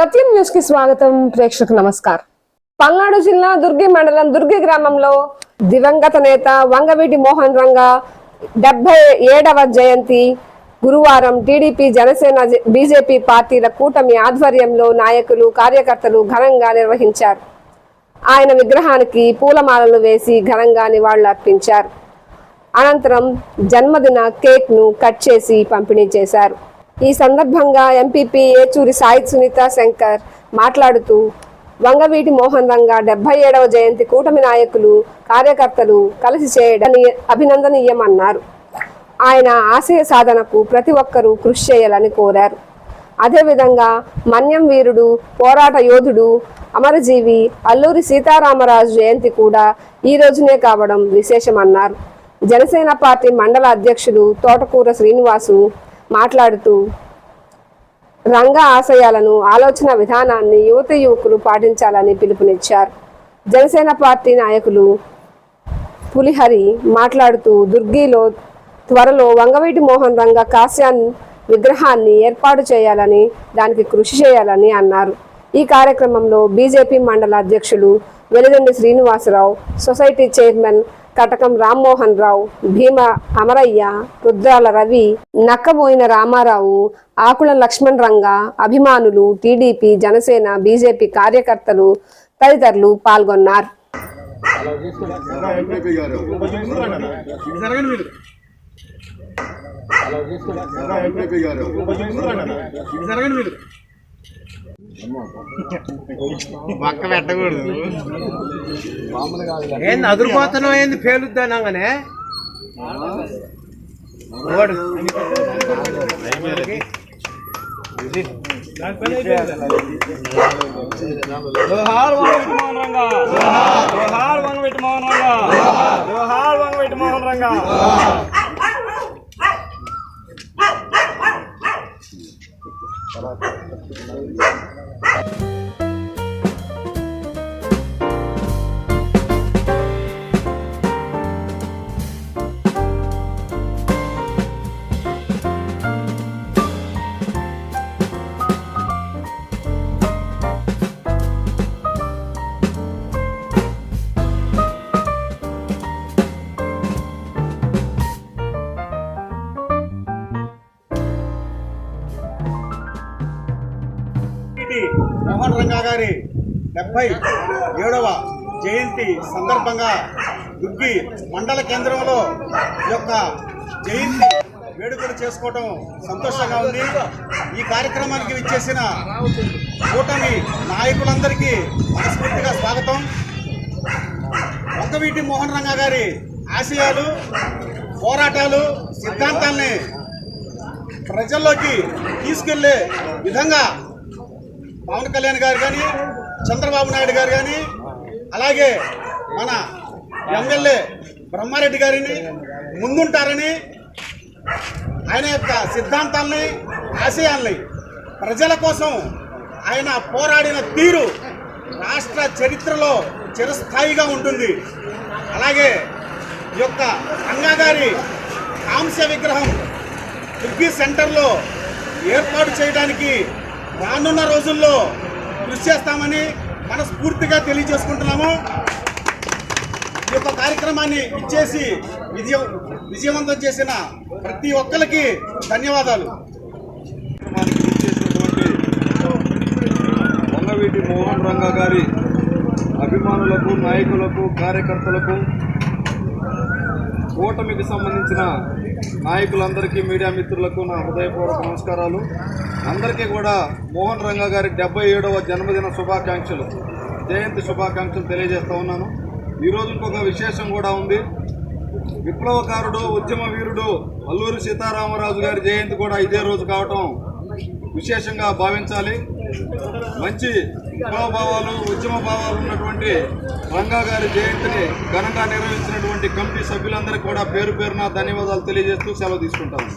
సత్యం news కి స్వాగతం. ప్రేక్షకు నమస్కారం. పల్నాడు జిల్లా దుర్గి మండలం దుర్గి గ్రామంలో దివంగత నేత వంగవీటి మోహన్ రంగా 77వ జయంతి గురువారం టీడీపీ, జనసేన, బీజేపీ పార్టీల కూటమి ఆధ్వర్యంలో నాయకులు, కార్యకర్తలు ఘనంగా నిర్వహించారు. ఆయన విగ్రహానికి పూలమాలలు వేసి ఘనంగా నివాళులర్పించారు. అనంతరం జన్మదిన కేక్ ను కట్ చేసి పంపిణీ చేశారు. ఈ సందర్భంగా ఎంపీపీ ఏచూరి సాయి సునీత శంకర్ మాట్లాడుతూ వంగవీటి మోహన్ రంగా 77వ జయంతి కూటమి నాయకులు, కార్యకర్తలు కలిసి చేయడం అభినందనీయమన్నారు. ఆయన ఆశయ సాధనకు ప్రతి ఒక్కరూ కృషి చేయాలని కోరారు. అదేవిధంగా మన్యం వీరుడు, పోరాట యోధుడు, అమరజీవి అల్లూరి సీతారామరాజు జయంతి కూడా ఈ రోజునే కావడం విశేషమన్నారు. జనసేన పార్టీ మండల అధ్యక్షులు తోటకూర శ్రీనివాసు మాట్లాడుతూ రంగా ఆశయాలను, ఆలోచన విధానాన్ని యువకులు పాటించాలని పిలుపునిచ్చారు. జనసేన పార్టీ నాయకులు పులిహరి మాట్లాడుతూ దుర్గిలో త్వరలో వంగవీటి మోహన్ రంగా కాస్యాన్ విగ్రహాన్ని ఏర్పాటు చేయాలని, దానికి కృషి చేయాలని అన్నారు. ఈ కార్యక్రమంలో బీజేపీ మండల అధ్యక్షులు వెలిగండి శ్రీనివాసరావు, సొసైటీ చైర్మన్ కటకం రామ్మోహన్ రావు, భీమ అమరయ్య, రుద్రాల రవి, నక్కబోయిన రామారావు, ఆకుల లక్ష్మణ్ రంగా, అభిమానులు, టీడీపీ, జనసేన, బీజేపీ కార్యకర్తలు తదితరులు పాల్గొన్నారు. పక్క పెట్టకూడదు. ఏంది అదురుపోతనం, ఏంది పేలుద్దానంగానే జోహార్ వంగవీటి మోహన్ రంగా, జోహార్ వంగవీటి మోహన్ రంగా. మోహన్ రంగా గారి 77వ జయంతి సందర్భంగా దుర్గి మండల కేంద్రంలో ఈ యొక్క జయంతి వేడుకలు చేసుకోవడం సంతోషంగా ఉంది. ఈ కార్యక్రమానికి విచ్చేసిన కూటమి నాయకులందరికీ మనస్ఫూర్తిగా స్వాగతం. వంగవీటి మోహన్ రంగా గారి ఆశయాలు, పోరాటాలు, సిద్ధాంతాల్ని ప్రజల్లోకి తీసుకెళ్లే విధంగా పవన్ కళ్యాణ్ గారు కానీ, చంద్రబాబు నాయుడు గారు కానీ, అలాగే మన ఎమ్మెల్యే బ్రహ్మారెడ్డి గారిని ముందుంటారని, ఆయన యొక్క సిద్ధాంతాలని, ఆశయాల్ని ప్రజల కోసం ఆయన పోరాడిన తీరు రాష్ట్ర చరిత్రలో చిరస్థాయిగా ఉంటుంది. అలాగే ఈ యొక్క రంగా గారి కాంస్య విగ్రహం దుర్గి సెంటర్లో ఏర్పాటు చేయడానికి రానున్న రోజుల్లో కృషి చేస్తామని మనస్ఫూర్తిగా తెలియజేసుకుంటున్నాము. ఈ యొక్క కార్యక్రమాన్ని ఇచ్చేసి విజయవంతం చేసిన ప్రతి ఒక్కరికి ధన్యవాదాలు. వంగవీటి మోహన్ రంగా గారి అభిమానులకు, నాయకులకు, కార్యకర్తలకు, కూటమికి సంబంధించిన నాయకులందరికీ, మీడియా మిత్రులకు నా హృదయపూర్వక నమస్కారాలు. అందరికీ కూడా మోహన్ రంగా గారి 77వ జన్మదిన శుభాకాంక్షలు, జయంతి శుభాకాంక్షలు తెలియజేస్తూ ఉన్నాను. ఈరోజు ఇంకొక విశేషం కూడా ఉంది. విప్లవకారుడు, ఉద్యమ వీరుడు అల్లూరి సీతారామరాజు గారి జయంతి కూడా ఇదే రోజు కావటం విశేషంగా భావించాలి. మంచి విప్లవ భావాలు, ఉద్యమ భావాలు ఉన్నటువంటి రంగా గారి జయంతిని ఘనంగా నిర్వహించినటువంటి కమిటీ సభ్యులందరికీ కూడా పేరు పేరున ధన్యవాదాలు తెలియజేస్తూ సెలవు తీసుకుంటాను.